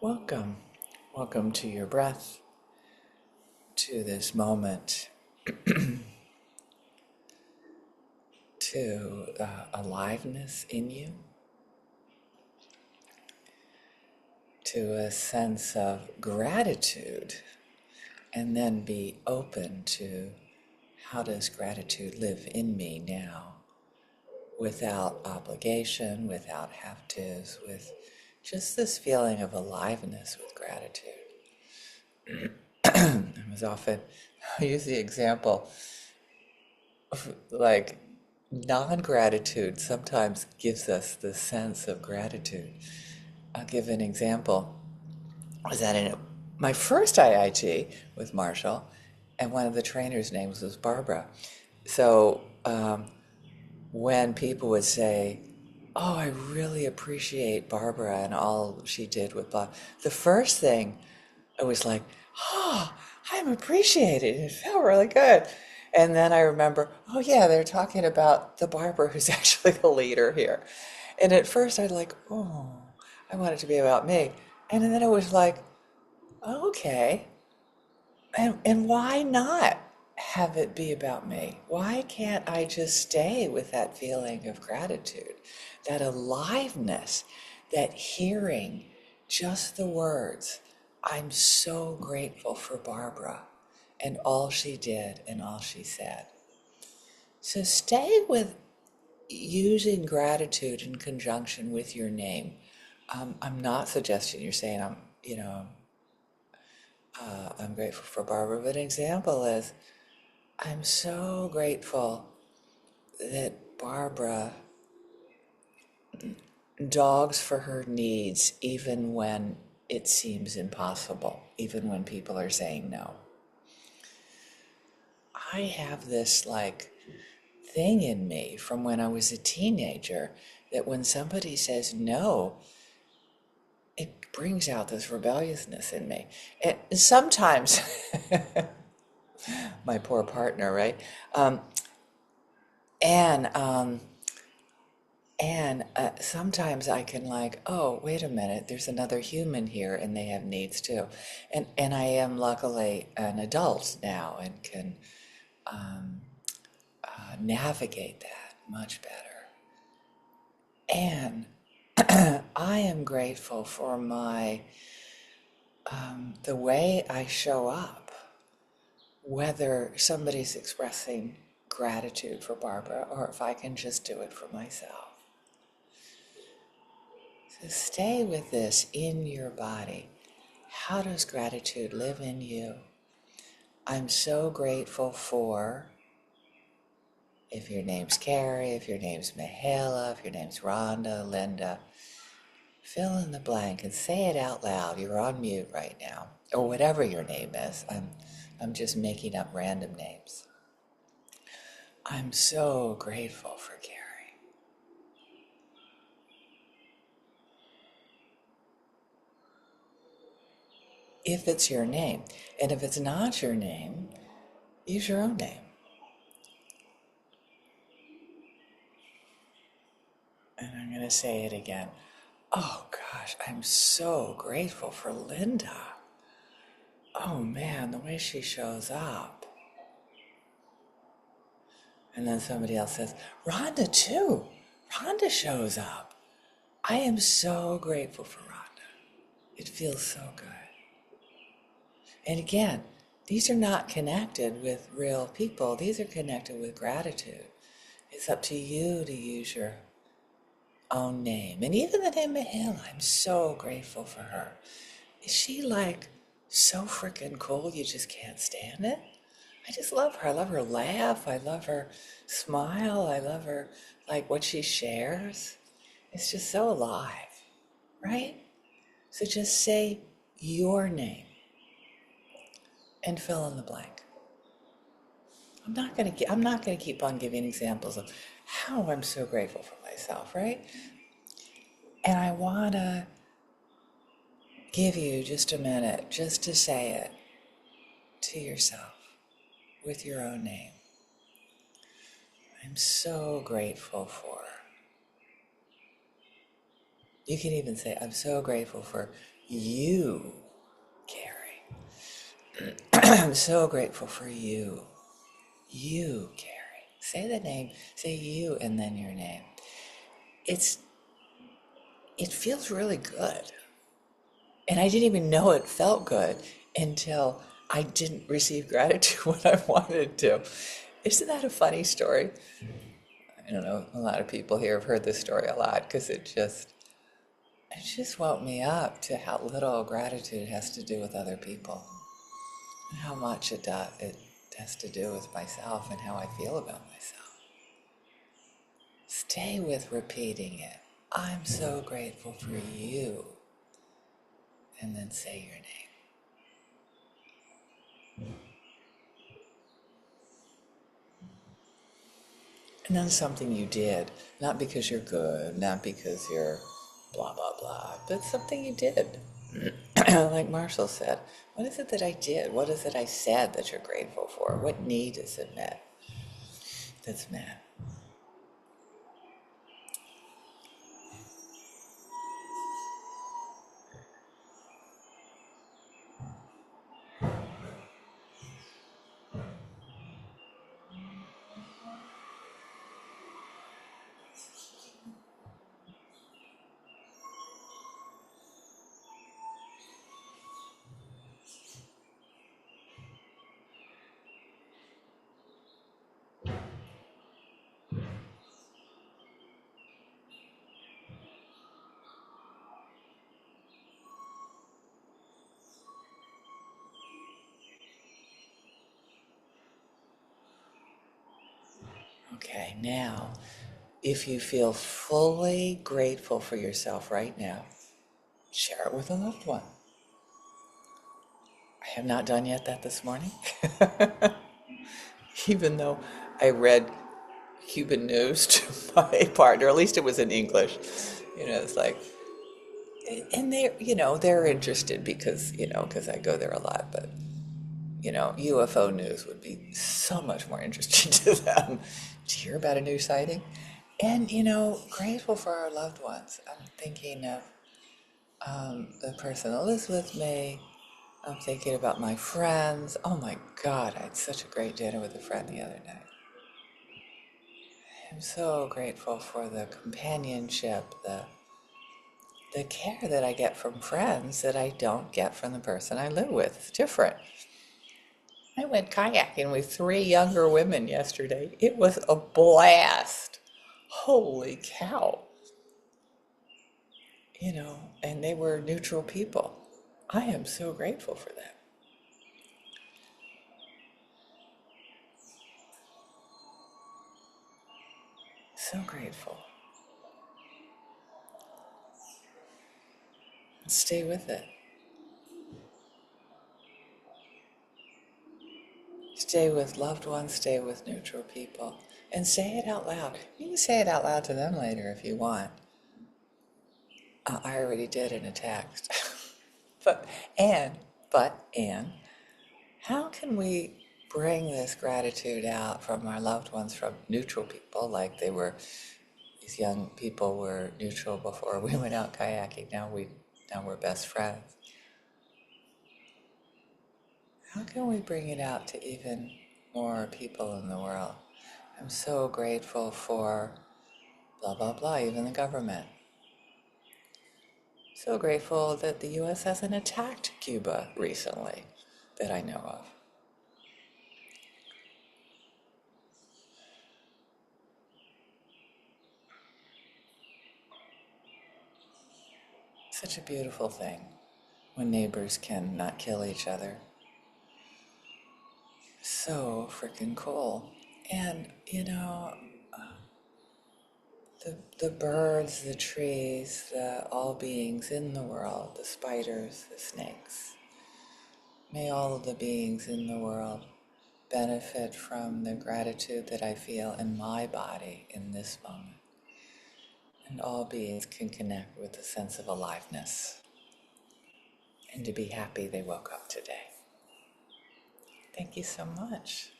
Welcome. Welcome to your breath, to this moment, to aliveness in you, to a sense of gratitude, and then be open to how does gratitude live in me now, without obligation, without have-tos, with just this feeling of aliveness with gratitude. I use the example of like non-gratitude sometimes gives us the sense of gratitude. I'll give an example. I was at my first IIT with Marshall, and one of the trainers' names was Barbara. So when people would say, "Oh, I really appreciate Barbara and all she did with blah," the first thing I was like, "Oh, I'm appreciated." It felt really good. And then I remember, oh yeah, they're talking about the Barbara who's actually the leader here. And at first I'd like, oh, I want it to be about me. And then it was like, okay, and why not have it be about me? Why can't I just stay with that feeling of gratitude, that aliveness, that hearing just the words, I'm so grateful for Barbara and all she did and all she said. So stay with using gratitude in conjunction with your name. I'm not suggesting you're saying I'm grateful for Barbara, but an example is I'm so grateful that Barbara dogs for her needs even when it seems impossible, even when people are saying no. I have this thing in me from when I was a teenager that when somebody says no, it brings out this rebelliousness in me. And sometimes, my poor partner, right? And sometimes I can oh, wait a minute, there's another human here and they have needs too. And I am luckily an adult now and can navigate that much better. And I am grateful for the way I show up, whether somebody's expressing gratitude for Barbara or if I can just do it for myself. So stay with this in your body. How does gratitude live in you? I'm so grateful for, if your name's Carrie, if your name's Mihaela, if your name's Rhonda, Linda, fill in the blank and say it out loud. You're on mute right now, or whatever your name is. I'm just making up random names. I'm so grateful for Carrie. If it's your name. And if it's not your name, use your own name. And I'm going to say it again. Oh gosh, I'm so grateful for Linda. Oh man, the way she shows up. And then somebody else says, Rhonda too. Rhonda shows up. I am so grateful for Rhonda. It feels so good. And again, these are not connected with real people. These are connected with gratitude. It's up to you to use your own name. And even the name Mihaela, I'm so grateful for her. Is she so freaking cool you just can't stand it? I just love her. I love her laugh. I love her smile. I love her, what she shares. It's just so alive, right? So just say your name and fill in the blank. I'm not gonna keep on giving examples of how I'm so grateful for myself, right? And I wanna give you just a minute just to say it to yourself with your own name. I'm so grateful for. You can even say, I'm so grateful for You, Carrie. I'm so grateful for you. You, Carrie. Say the name, say you and then your name. It's it feels really good. And I didn't even know it felt good until I didn't receive gratitude when I wanted to. Isn't that a funny story? I don't know, a lot of people here have heard this story a lot because it just woke me up to how little gratitude has to do with other people and how much it has to do with myself and how I feel about myself. Stay with repeating it. I'm so grateful for you. And then say your name. And then something you did, not because you're good, not because you're blah, blah, blah, but something you did. Like Marshall said, what is it that I did? What is it I said that you're grateful for? What need is it met? That's met. Okay, now, if you feel fully grateful for yourself right now, share it with a loved one. I have not done yet that this morning, even though I read Cuban news to my partner, at least it was in English. It's like, and they're interested because I go there a lot, but UFO news would be so much more interesting to them. To hear about a new sighting? And, grateful for our loved ones. I'm thinking of the person that lives with me. I'm thinking about my friends. Oh my God, I had such a great dinner with a friend the other night. I'm so grateful for the companionship, the care that I get from friends that I don't get from the person I live with. It's different. I went kayaking with three younger women yesterday. It was a blast. Holy cow. And they were neutral people. I am so grateful for that. So grateful. Stay with it. Stay with loved ones, stay with neutral people, and say it out loud. You can say it out loud to them later if you want. I already did in a text. but, and, and, how can we bring this gratitude out from our loved ones, from neutral people, like these young people were neutral before we went out kayaking. Now we're best friends. How can we bring it out to even more people in the world? I'm so grateful for blah, blah, blah, even the government. So grateful that the U.S. hasn't attacked Cuba recently that I know of. Such a beautiful thing when neighbors can not kill each other. So freaking cool. And, the birds, the trees, all beings in the world, the spiders, the snakes. May all of the beings in the world benefit from the gratitude that I feel in my body in this moment. And all beings can connect with a sense of aliveness and to be happy they woke up today. Thank you so much.